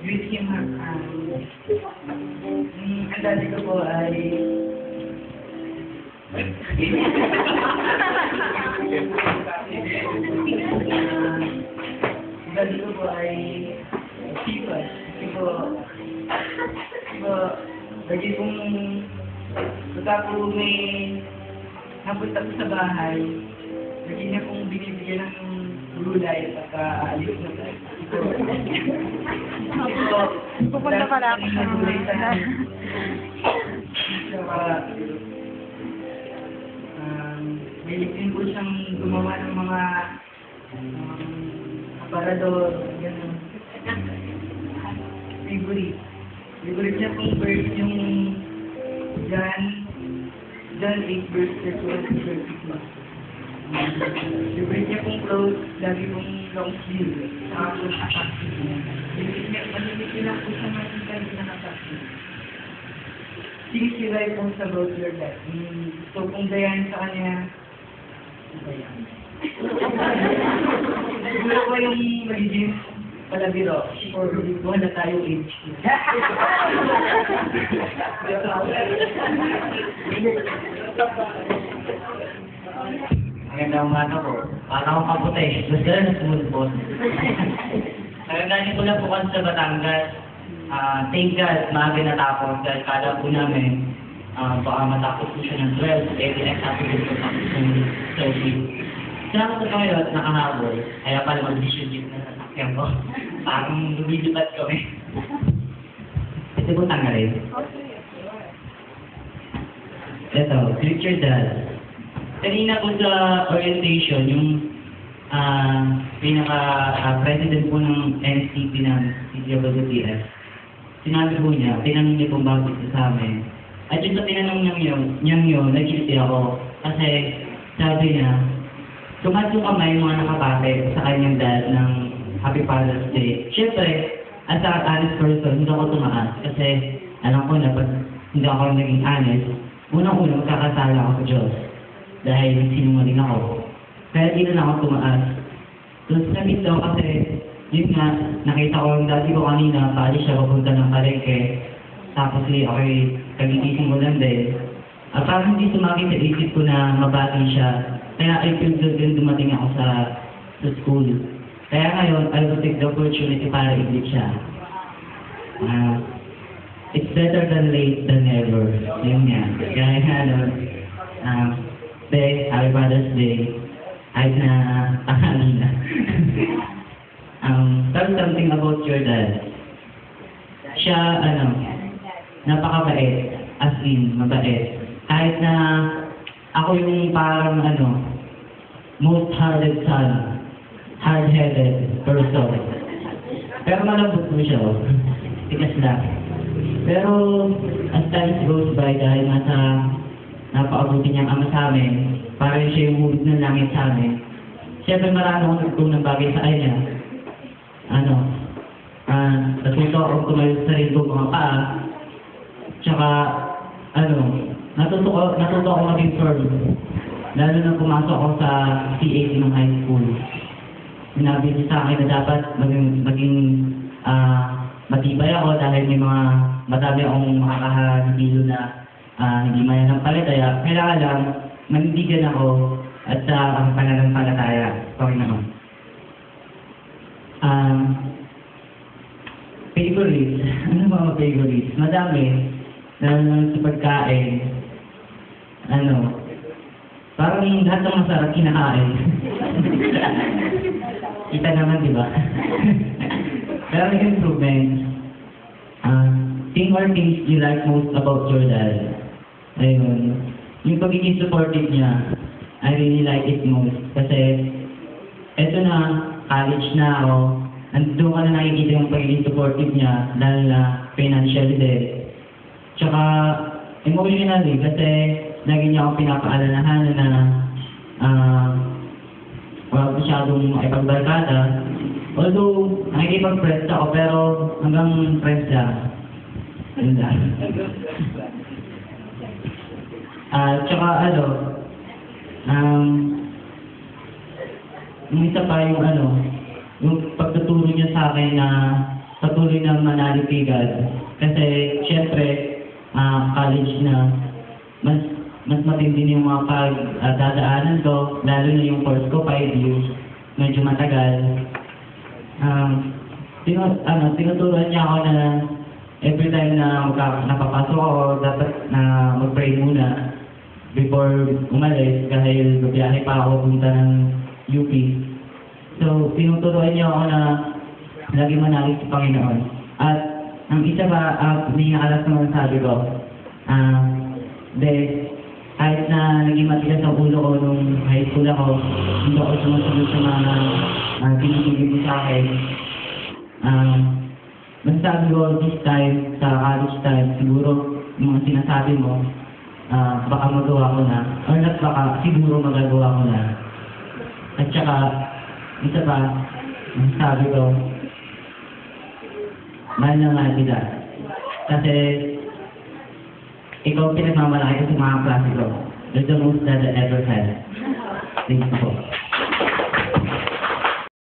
With him, ang dati ko po ay dati ko po ay sipas. Kasi po, lagi kong pagka po may napunta ko sa bahay, lagi niya kong binibigyan ng gulay at aalis na tayo. Pupunta pala ako sa gulay sa saka may din po siyang gumawa ng mga aparador, gano'n. Favorite. Favorite niya pong verse yung John 8 verse 31-32. Favorite niya pong clothes, lagi pong long sleeve, saka po nakapakit niya. Malimit lang po siya makita rin nakapakit. Sinisibay po sa about your life. So kung dayan sa kanya, dayan. Siguro ko yung magiging palabiro or buwan na tayo age. Magandang umaga po. Para akong kaputi. Gusto na sumulpot. Nagagaling ko lang po kasi sa Batangas. Thank God, maaga natapos. Dahil kala po namin, baka matapos po siya ng 12. Eh, pinagsabi ko po tapos ng 30. Salamat ko ngayon, nakahabol. Kaya pala mag-vision jeep na sasakyan ko. Parang lumilipat kami. Ito po tanggalin. Ito, future dad. Kanina po sa orientation, yung pinaka-president po ng NCP ng CWTF, sinabi po niya, tinanong niya po bakit sa amin. At yung sa tinanong niyang yun, nag-isip ako. Kasi sabi niya, tumat yung kamay mga nakapate sa kanyang dad ng Happy Father's Day. Siyempre, as a honest person, hindi ako tumaas. Kasi alam ko na pag hindi ako naging honest, unang-unang magkakasala ako sa Diyos. Dahil sinungaling ako. Kaya di na ako tumaas. Tapos nabit daw kasi, yun nga, nakita ko yung dati ko kanina, paalis siya papunta ng palengke. Tapos ako'y kagigising ko lang din. At parang hindi sumakit sa isip ko na mabati siya. Kaya I feel good din dumating ako sa school. Kaya ngayon, I will take the opportunity para i-greet siya. It's better than late than never. Yun nga. Kaya Day, Happy Father's Day. Kahit na tanghali na. Tell something about your dad. Siya, napakabait. As in, mabait. Kahit na ako yung parang most hard-headed person. Pero malambot mo siya, tikas lang. Pero as time goes by, dahil napaabuti niyang ama sa amin, parang siya yung hulog ng langit sa amin. Siyempre marami akong nagtunang bagay sa kanya. Natuto akong tumayo sa sarili kong mga paa. Tsaka, natuto ako maging firm. Lalo na pumasok ako sa CAC ng high school. Sinabi niya sa akin na dapat maging matibay ako dahil may madami akong makakahilo na hindi mananampalataya. Kaya kailangan lang manindigan ako at sa ang pananampalataya. Panginoon. Favorites. Ano mga favorites? Madami. Lalo na sa pagkain. Parang lahat ng masarap kinakain. Kita naman, di ba? Pero improvement. Thing or things you like most about your dad? Ayun. Yung pagiging supportive niya, I really like it most. Kasi, eto na, college na ako. Doon ka na nakikita yung pagiging supportive niya, dahil na financially din. Tsaka, emotionally, kasi lagi niya akong pinapaalalahan na wag masyadong makipagbarkada. Although, nakikipag-friends ako, pero hanggang friends lang. Yun lang. Tsaka yung isa pa yung yung pagtuturo niya sa akin na patuloy na manalig kay God. Kasi, syempre, college na, mas matindi yung mga pagdadaanan ko, lalo na yung course ko, 5 years, medyo matagal. Tinuturuan niya ako na every time na napapasok ako, dapat na mag-pray muna before umalis dahil biyahe pa ako punta ng UP. So, tinuturuan niya ako na lagi manalig sa Panginoon. At ang isa pa, pinakalas naman sabi ko, kahit na naging matigas ang ulo ko nung high school ako, hindi ako sumusunod sa mga pinipili ko sa akin. Masasabi ko this time, sa college time, siguro yung mga sinasabi mo, baka magawa ko na, or not baka, siguro magagawa ko na. At saka, isa pa, masasabi ko, mahal na mahal kita. Kasi, ikaw pinagmamalaki ko sa mga klase ko. You're the most that I ever had. Thank you po.